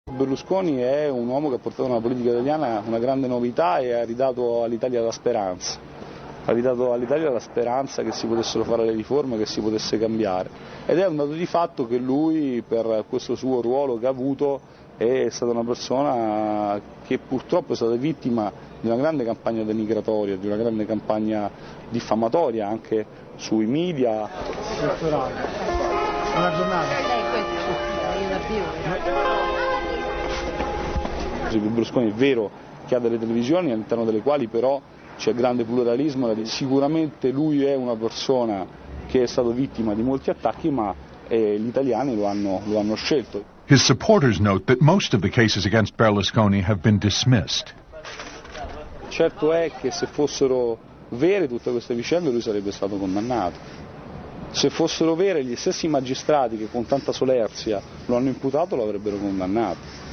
Berlusconi è un uomo che ha portato nella politica italiana una grande novità e ha ridato all'Italia la speranza. Ha ridato all'Italia la speranza che si potessero fare le riforme, che si potesse cambiare. Ed è un dato di fatto che lui, per questo suo ruolo che ha avuto, è stata una persona che purtroppo è stata vittima di una grande campagna denigratoria, di una grande campagna diffamatoria anche sui media. Una giornata. Berlusconi è vero che ha delle televisioni all'interno delle quali però c'è grande pluralismo, sicuramente lui è una persona che è stata vittima di molti attacchi, ma gli italiani lo hanno scelto. His supporters note that most of the cases against Berlusconi have been dismissed. Certo è che se fossero vere tutte queste vicende lui sarebbe stato condannato. Se fossero vere gli stessi magistrati che con tanta solerzia lo hanno imputato lo avrebbero condannato.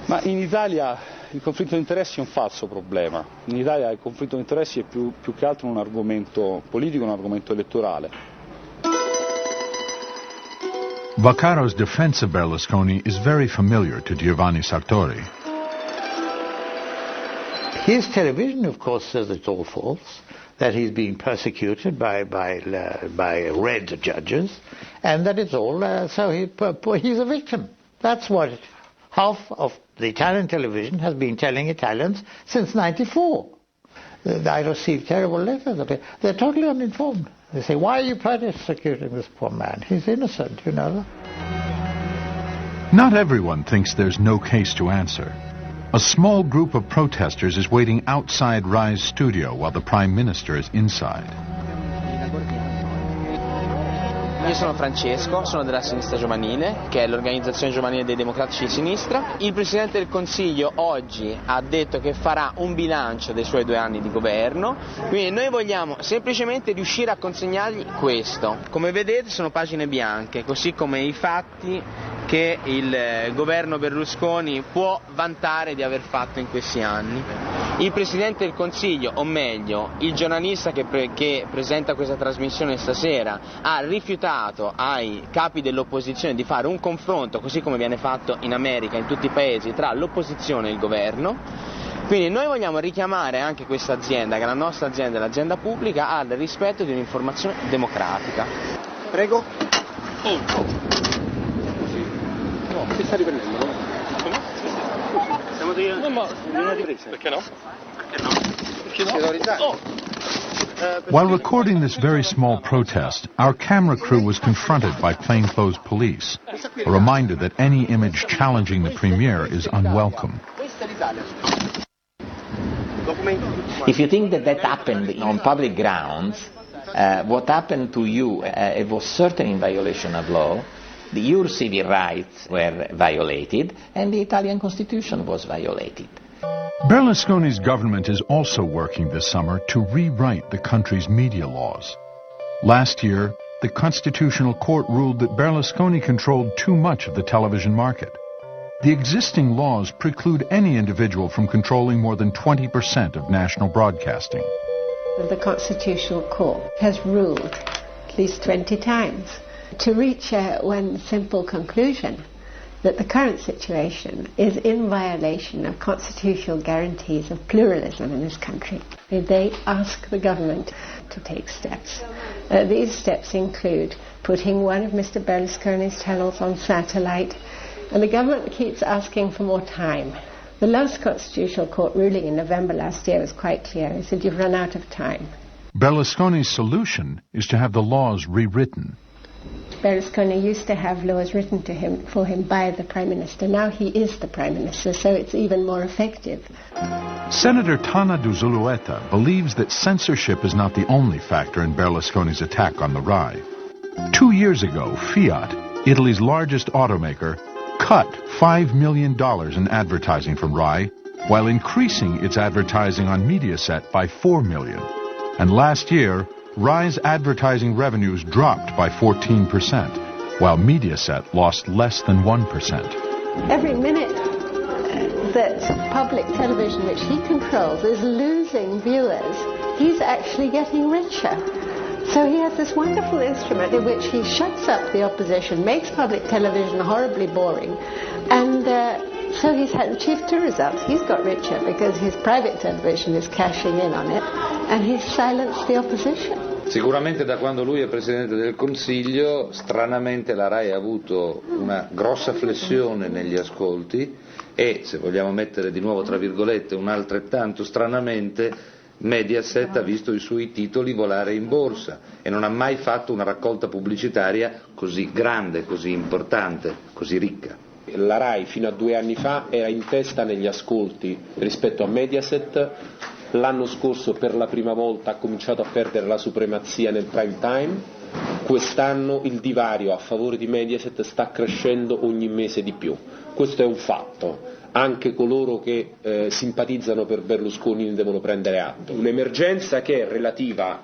Ma in Italia il conflitto di interessi è un falso problema. In Italia il conflitto di interessi è più che altro un argomento politico, un argomento elettorale. Vaccaro's defense of Berlusconi is very familiar to Giovanni Sartori. His television, of course, says it's all false, that he's being persecuted by red judges, and that it's all, so he's a victim. That's what half of the Italian television has been telling Italians since '94. I received terrible letters. They're totally uninformed. They say, why are you persecuting this poor man? He's innocent, you know. Not everyone thinks there's no case to answer. A small group of protesters is waiting outside Rai's studio while the Prime Minister is inside. Io sono Francesco, sono della Sinistra Giovanile, che è l'organizzazione giovanile dei democratici di sinistra. Il Presidente del Consiglio oggi ha detto che farà un bilancio dei suoi 2 anni di governo, quindi noi vogliamo semplicemente riuscire a consegnargli questo. Come vedete sono pagine bianche, così come i fatti che il governo Berlusconi può vantare di aver fatto in questi anni. Il Presidente del Consiglio, o meglio, il giornalista che presenta questa trasmissione stasera, ha rifiutato ai capi dell'opposizione di fare un confronto, così come viene fatto in America, in tutti i paesi, tra l'opposizione e il governo. Quindi noi vogliamo richiamare anche questa azienda, che è la nostra azienda, l'azienda pubblica, al rispetto di un'informazione democratica. Prego. Si sta riprendendo? Come? Stiamo una ripresa. Perché no? Perché no? While recording this very small protest, our camera crew was confronted by plainclothes police, a reminder that any image challenging the premier is unwelcome. If you think that happened on public grounds, what happened to you it was certainly in violation of law. Your civil rights were violated, and the Italian constitution was violated. Berlusconi's government is also working this summer to rewrite the country's media laws. Last year, the Constitutional Court ruled that Berlusconi controlled too much of the television market. The existing laws preclude any individual from controlling more than 20% of national broadcasting. The Constitutional Court has ruled at least 20 times to reach one simple conclusion, that the current situation is in violation of constitutional guarantees of pluralism in this country. They ask the government to take steps. These steps include putting one of Mr. Berlusconi's channels on satellite, and the government keeps asking for more time. The last Constitutional Court ruling in November last year was quite clear. It said, you've run out of time. Berlusconi's solution is to have the laws rewritten. Berlusconi used to have laws written for him by the Prime Minister. Now he is the Prime Minister, so it's even more effective. Senator Tana Duzulueta believes that censorship is not the only factor in Berlusconi's attack on the RAI. 2 years ago, Fiat, Italy's largest automaker, cut $5 million in advertising from RAI, while increasing its advertising on Mediaset by $4 million. And last year, RAI's advertising revenues dropped by 14%, while Mediaset lost less than 1%. Every minute that public television, which he controls, is losing viewers, he's actually getting richer. So he has this wonderful instrument in which he shuts up the opposition, makes public television horribly boring, and So he's achieved two results. He's got richer because his private television is cashing in on it, and he's silenced the opposition. Sicuramente da quando lui è Presidente del Consiglio, stranamente la RAI ha avuto una grossa flessione negli ascolti e, se vogliamo mettere di nuovo tra virgolette, un altrettanto stranamente, Mediaset ha visto i suoi titoli volare in borsa e non ha mai fatto una raccolta pubblicitaria così grande, così importante, così ricca. La RAI fino a 2 anni fa era in testa negli ascolti rispetto a Mediaset. L'anno scorso per la prima volta ha cominciato a perdere la supremazia nel prime time, quest'anno il divario a favore di Mediaset sta crescendo ogni mese di più, questo è un fatto, anche coloro che simpatizzano per Berlusconi ne devono prendere atto. Un'emergenza che è relativa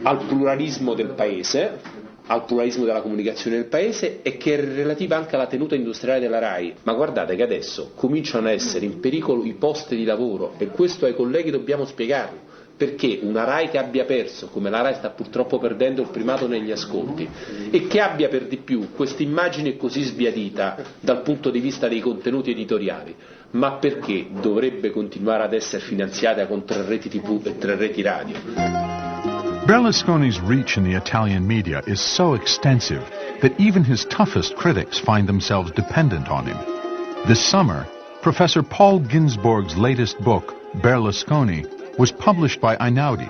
al pluralismo del Paese, al pluralismo della comunicazione del Paese e che è relativa anche alla tenuta industriale della RAI. Ma guardate che adesso cominciano a essere in pericolo i posti di lavoro e questo ai colleghi dobbiamo spiegarlo, perché una RAI che abbia perso, come la RAI sta purtroppo perdendo, il primato negli ascolti e che abbia per di più questa immagine così sbiadita dal punto di vista dei contenuti editoriali, ma perché dovrebbe continuare ad essere finanziata con 3 reti TV e 3 reti radio? Berlusconi's reach in the Italian media is so extensive that even his toughest critics find themselves dependent on him. This summer, Professor Paul Ginsborg's latest book, Berlusconi, was published by Einaudi,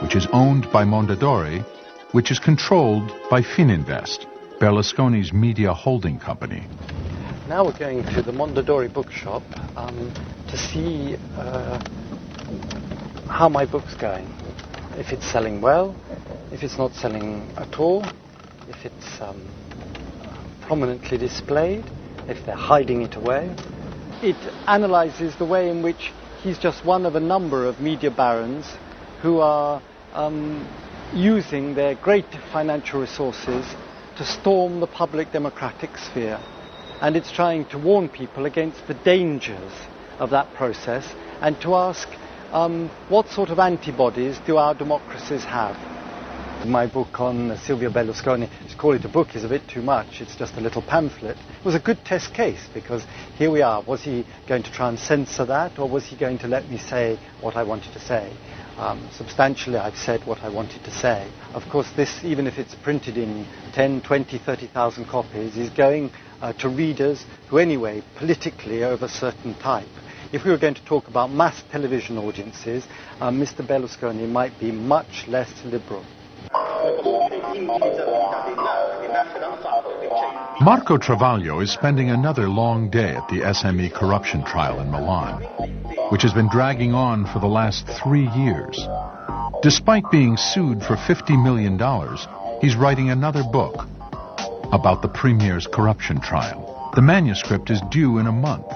which is owned by Mondadori, which is controlled by Fininvest, Berlusconi's media holding company. Now we're going to the Mondadori bookshop to see how my book's going. If it's selling well, if it's not selling at all, if it's prominently displayed, if they're hiding it away. It analyzes the way in which he's just one of a number of media barons who are using their great financial resources to storm the public democratic sphere. And it's trying to warn people against the dangers of that process and to ask what sort of antibodies do our democracies have? My book on Silvio Berlusconi, to call it a book is a bit too much, it's just a little pamphlet. It was a good test case because here we are. Was he going to try and censor that, or was he going to let me say what I wanted to say? Substantially I've said what I wanted to say. Of course this, even if it's printed in 10, 20, 30,000 copies, is going to readers who anyway politically are of a certain type. If we were going to talk about mass television audiences, Mr. Berlusconi might be much less liberal. Marco Travaglio is spending another long day at the SME corruption trial in Milan, which has been dragging on for the last 3 years. Despite being sued for $50 million, he's writing another book about the premier's corruption trial. The manuscript is due in a month.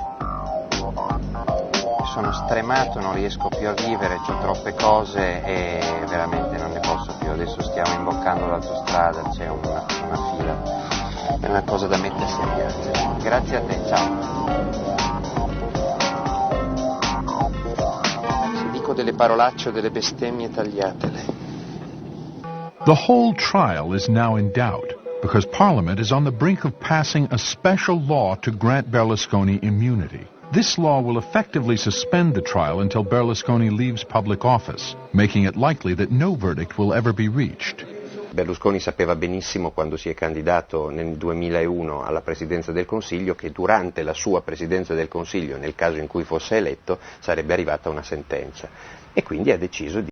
Sono stremato, non riesco più a vivere, c'ho troppe cose e veramente non ne posso più. Adesso stiamo imboccando l'autostrada, c'è una fila, è una cosa da mettersi a piangere. Grazie a te, ciao. Se dico delle parolacce o delle bestemmie, tagliatele. The whole trial is now in doubt because Parliament is on the brink of passing a special law to grant Berlusconi immunity. This law will effectively suspend the trial until Berlusconi leaves public office, making it likely that no verdict will ever be reached. Berlusconi sapeva benissimo quando si è candidato nel 2001 alla Presidenza del Consiglio che durante la sua Presidenza del Consiglio, nel caso in cui fosse eletto, sarebbe arrivata una sentenza e quindi ha deciso di